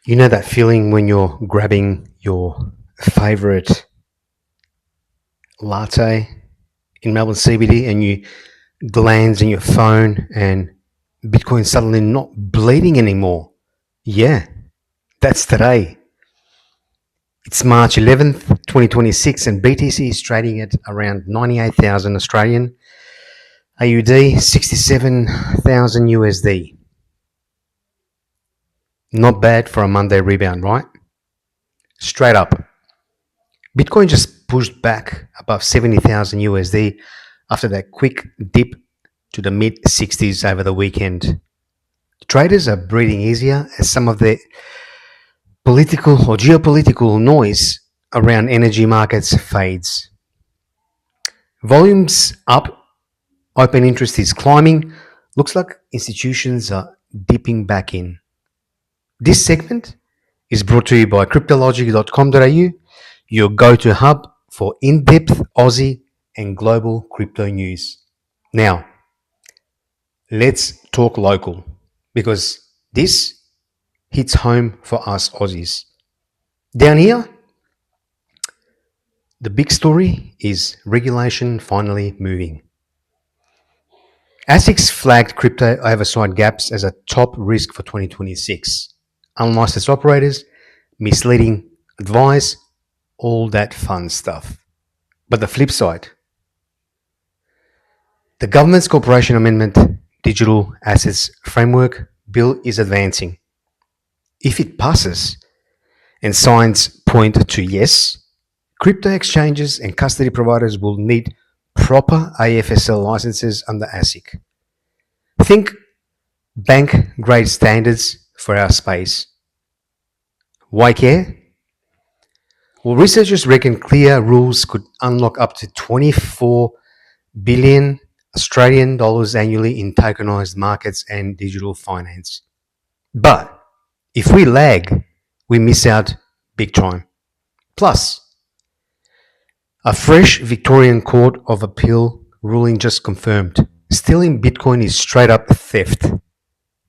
You know that feeling when you're grabbing your favorite latte in Melbourne CBD and you glance in your phone and Bitcoin suddenly not bleeding anymore? Yeah, that's today. It's March 11th, 2026, and BTC is trading at around 98,000 Australian, AUD 67,000 USD. Not bad for a Monday rebound, right? Straight up. Bitcoin just pushed back above 70,000 USD after that quick dip to the mid 60s over the weekend. Traders are breathing easier as some of the political or geopolitical noise around energy markets fades. Volumes up, open interest is climbing. Looks like institutions are dipping back in. This segment is brought to you by CRYPTOLOGIC.com.au, your go-to hub for in-depth Aussie and global crypto news. Now, let's talk local because this hits home for us Aussies. Down here, the big story is regulation finally moving. ASIC's flagged crypto oversight gaps as a top risk for 2026. Unlicensed operators, misleading advice, all that fun stuff. But the flip side, the government's Corporation Amendment Digital Assets Framework Bill is advancing. If it passes, and signs point to yes, crypto exchanges and custody providers will need proper AFSL licenses under ASIC. Think bank-grade standards for our space. Why care? Well, researchers reckon clear rules could unlock up to 24 billion Australian dollars annually in tokenized markets and digital finance. But if we lag, we miss out big time. Plus, a fresh Victorian Court of Appeal ruling just confirmed stealing Bitcoin is straight up theft.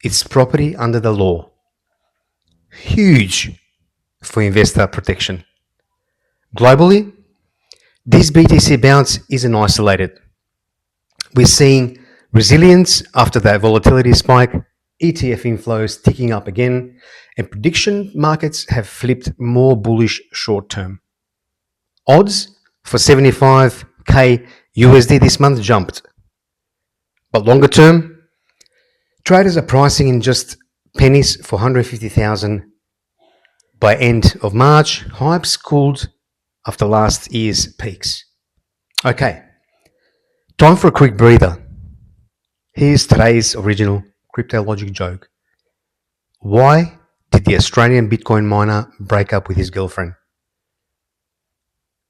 It's property under the law. Huge for investor protection. Globally, this BTC bounce isn't isolated. We're seeing resilience after that volatility spike, ETF inflows ticking up again, and prediction markets have flipped more bullish short term. Odds for 75k USD this month jumped. But longer term, traders are pricing in just pennies for 150,000 by end of March. Hype's cooled after last year's peaks. Okay, time for a quick breather. Here's today's original CryptoLogic joke. Why did the Australian Bitcoin miner break up with his girlfriend?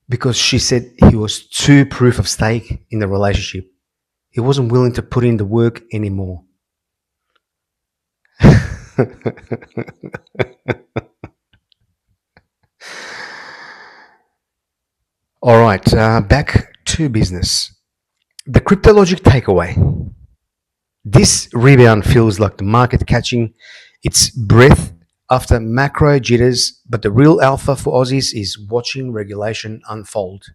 Because she said he was too proof of stake in the relationship. He wasn't willing to put in the work anymore. All right, back to business. The CryptoLogic takeaway. This rebound feels like the market catching its breath after macro jitters, but the real alpha for Aussies is watching regulation unfold.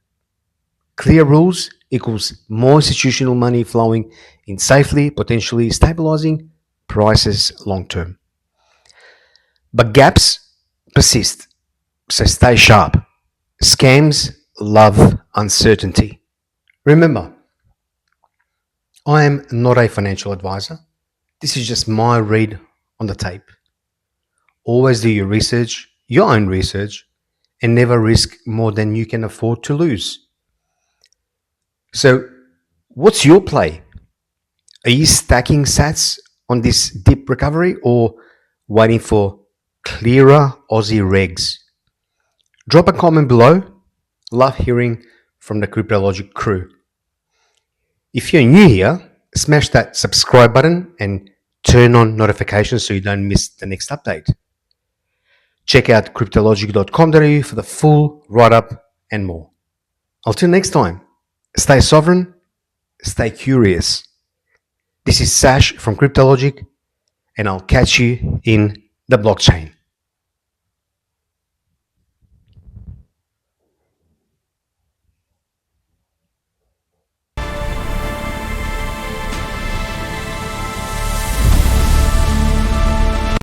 Clear rules equals more institutional money flowing in safely, potentially stabilizing prices long term. But gaps persist, so stay sharp. Scams love uncertainty. Remember, I am not a financial advisor. This is just my read on the tape. Always do your research, your own research, and never risk more than you can afford to lose. So, what's your play? Are you stacking sats on this dip recovery or waiting for clearer Aussie regs? Drop a comment below. Love hearing from the CryptoLogic crew. If you're new here, smash that subscribe button and turn on notifications so you don't miss the next update. Check out CryptoLogic.com.au for the full write-up and more. Until next time, stay sovereign, stay curious. This is Sash from CryptoLogic, and I'll catch you in the blockchain.